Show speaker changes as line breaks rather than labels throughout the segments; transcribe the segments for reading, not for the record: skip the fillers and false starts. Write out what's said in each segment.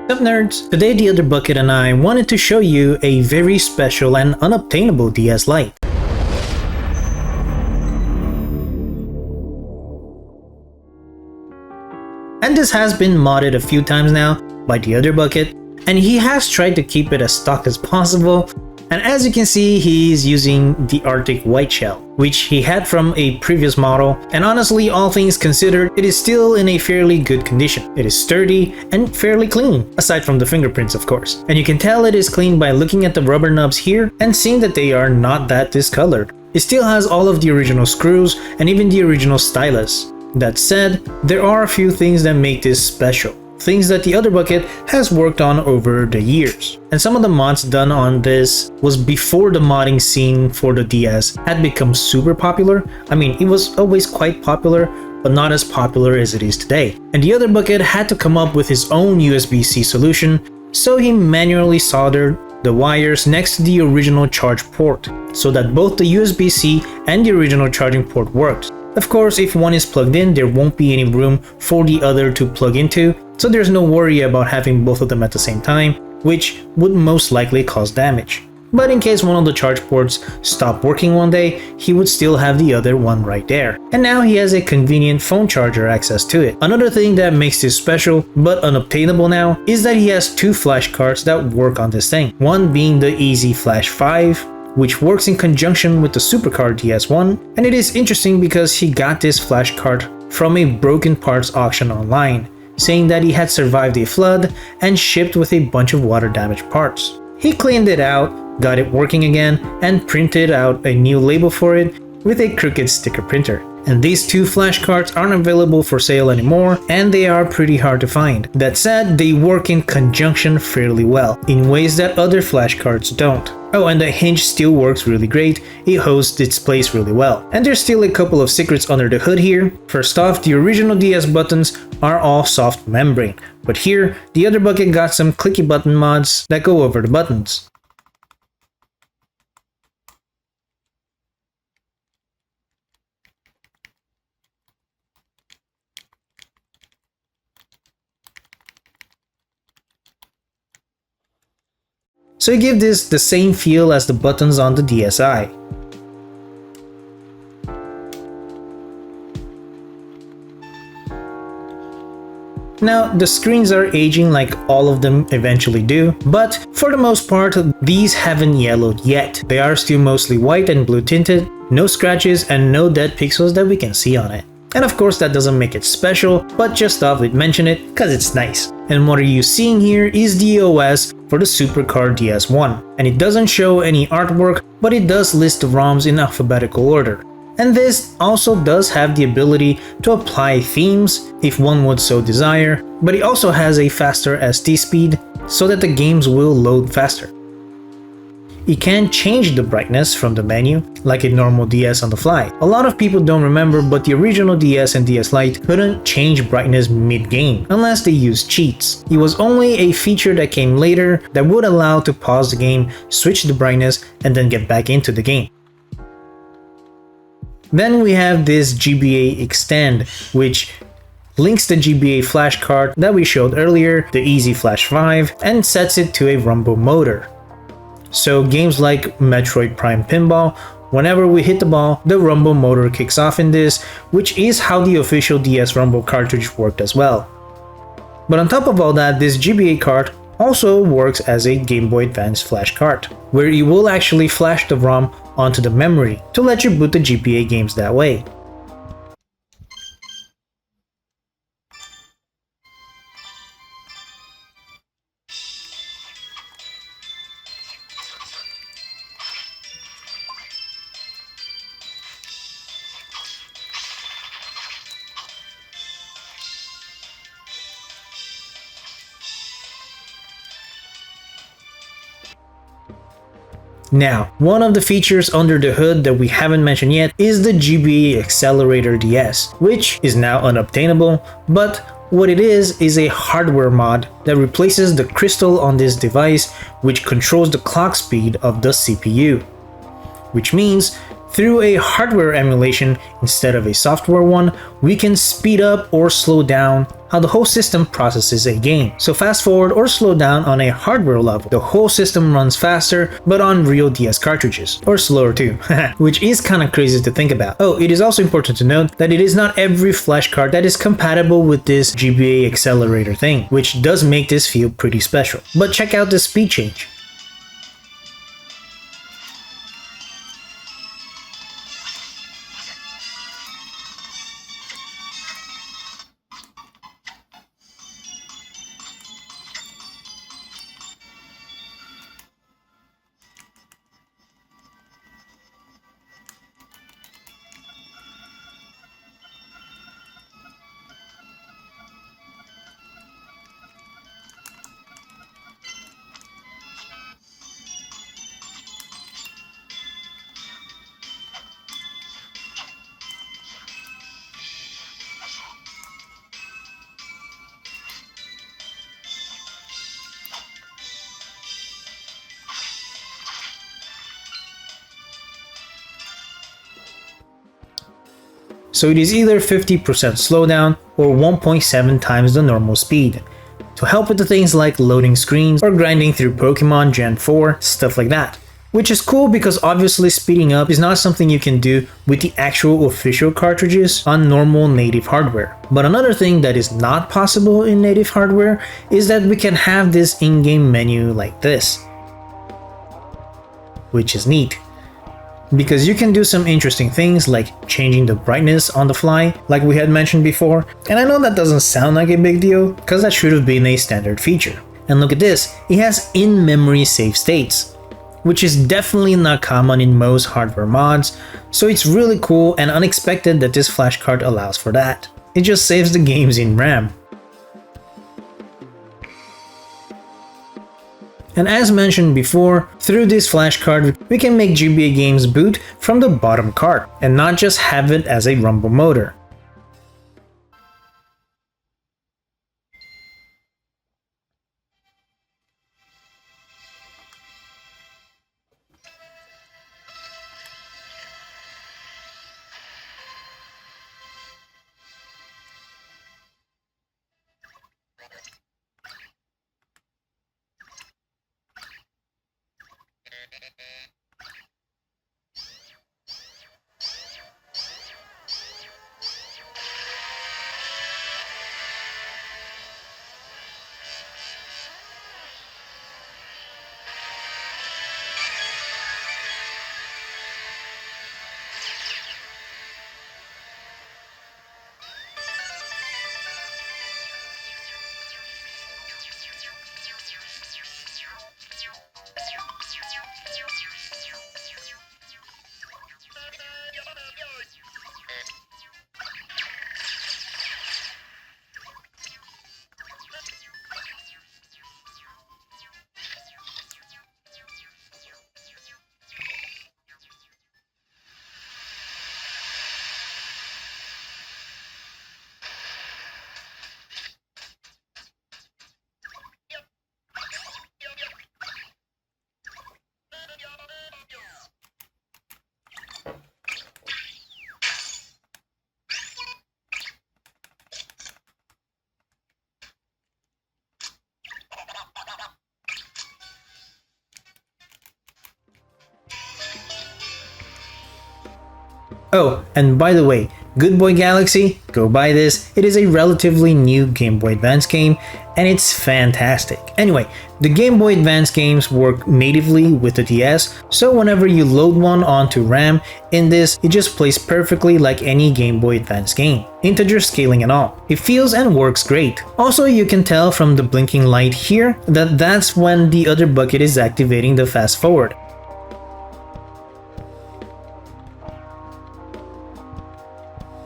What's up nerds? Today the other bucket and I wanted to show you a very special and unobtainable DS Lite. And this has been modded a few times now by the other bucket, and he has tried to keep it as stock as possible. And as you can see, he's using the Arctic white shell, which he had from a previous model, and honestly, all things considered, it is still in a fairly good condition. It is sturdy and fairly clean, aside from the fingerprints of course. And you can tell it is clean by looking at the rubber nubs here and seeing that they are not that discolored. It still has all of the original screws and even the original stylus. That said, there are a few things that make this special. Things that the other bucket has worked on over the years. And some of the mods done on this was before the modding scene for the DS had become super popular. I mean, it was always quite popular, but not as popular as it is today. And the other bucket had to come up with his own USB-C solution, so he manually soldered the wires next to the original charge port, so that both the USB-C and the original charging port worked. Of course, if one is plugged in, there won't be any room for the other to plug into, so there's no worry about having both of them at the same time, which would most likely cause damage. But in case one of the charge ports stopped working one day, he would still have the other one right there. And now he has a convenient phone charger access to it. Another thing that makes this special, but unobtainable now, is that he has two flash cards that work on this thing. One being the Easy Flash 5, which works in conjunction with the Supercard DS1, and it is interesting because he got this flash card from a broken parts auction online, saying that he had survived a flood and shipped with a bunch of water damaged parts. He cleaned it out, got it working again, and printed out a new label for it with a crooked sticker printer. And these two flash cards aren't available for sale anymore, and they are pretty hard to find. That said, they work in conjunction fairly well, in ways that other flash cards don't. Oh, and the hinge still works really great, it holds its place really well. And there's still a couple of secrets under the hood here. First off, the original DS buttons are all soft membrane, but here, the other bucket got some clicky button mods that go over the buttons. So you give this the same feel as the buttons on the DSi. Now, the screens are aging like all of them eventually do, but for the most part, these haven't yellowed yet. They are still mostly white and blue tinted, no scratches and no dead pixels that we can see on it. And of course that doesn't make it special, but just thought we'd mention it cause it's nice. And what are you seeing here is the OS for the Supercard DS1. And it doesn't show any artwork, but it does list the ROMs in alphabetical order. And this also does have the ability to apply themes if one would so desire, but it also has a faster SD speed so that the games will load faster. You can change the brightness from the menu, like a normal DS on the fly. A lot of people don't remember, but the original DS and DS Lite couldn't change brightness mid-game, unless they used cheats. It was only a feature that came later that would allow to pause the game, switch the brightness, and then get back into the game. Then we have this GBA Extend, which links the GBA flash card that we showed earlier, the Easy Flash 5, and sets it to a rumble motor. So games like Metroid Prime Pinball, whenever we hit the ball, the rumble motor kicks off in this, which is how the official DS Rumble cartridge worked as well. But on top of all that, this GBA card also works as a Game Boy Advance flash card, where you will actually flash the ROM onto the memory to let you boot the GBA games that way. Now, one of the features under the hood that we haven't mentioned yet is the GBA Accelerator DS, which is now unobtainable, but what it is a hardware mod that replaces the crystal on this device, which controls the clock speed of the CPU. Which means Through a hardware emulation instead of a software one, we can speed up or slow down how the whole system processes a game. So fast forward or slow down on a hardware level, the whole system runs faster, but on real DS cartridges, or slower too, which is kinda crazy to think about. Oh, it is also important to note that it is not every flash card that is compatible with this GBA accelerator thing, which does make this feel pretty special. But check out the speed change. So it is either 50% slowdown or 1.7 times the normal speed, to help with the things like loading screens or grinding through Pokemon Gen 4, stuff like that. Which is cool because obviously speeding up is not something you can do with the actual official cartridges on normal native hardware. But another thing that is not possible in native hardware is that we can have this in-game menu like this, which is neat. Because you can do some interesting things like changing the brightness on the fly, like we had mentioned before, and I know that doesn't sound like a big deal, because that should have been a standard feature. And look at this, it has in-memory save states, which is definitely not common in most hardware mods, so it's really cool and unexpected that this flash card allows for that. It just saves the games in RAM. And as mentioned before, through this flash card, we can make GBA games boot from the bottom cart, and not just have it as a rumble motor. Oh, and by the way, Good Boy Galaxy, go buy this. It is a relatively new Game Boy Advance game, and it's fantastic. Anyway, the Game Boy Advance games work natively with the DS, so whenever you load one onto RAM, in this, it just plays perfectly like any Game Boy Advance game, integer scaling and all. It feels and works great. Also, you can tell from the blinking light here that that's when the other bucket is activating the fast forward.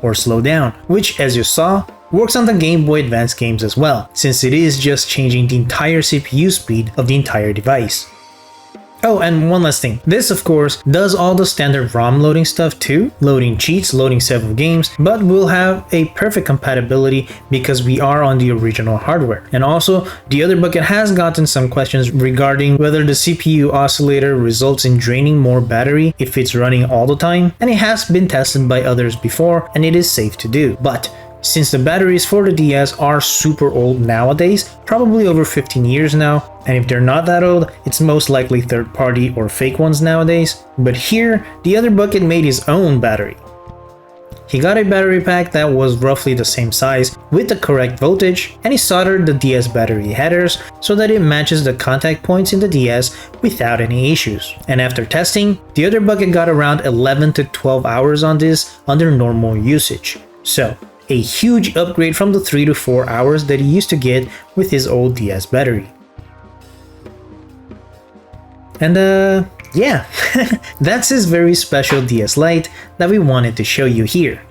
Or slow down, which, as you saw, works on the Game Boy Advance games as well, since it is just changing the entire CPU speed of the entire device. Oh, and one last thing. This, of course, does all the standard ROM loading stuff too, loading cheats, loading several games, but will have a perfect compatibility because we are on the original hardware. And also, the other bucket has gotten some questions regarding whether the CPU oscillator results in draining more battery if it's running all the time, and it has been tested by others before, and it is safe to do. But since the batteries for the DS are super old nowadays, probably over 15 years now, and if they're not that old, it's most likely third-party or fake ones nowadays. But here, the other bucket made his own battery. He got a battery pack that was roughly the same size with the correct voltage, and he soldered the DS battery headers so that it matches the contact points in the DS without any issues. And after testing, the other bucket got around 11 to 12 hours on this under normal usage. So, a huge upgrade from the 3 to 4 hours that he used to get with his old DS battery. And yeah, that's his very special DS Lite that we wanted to show you here.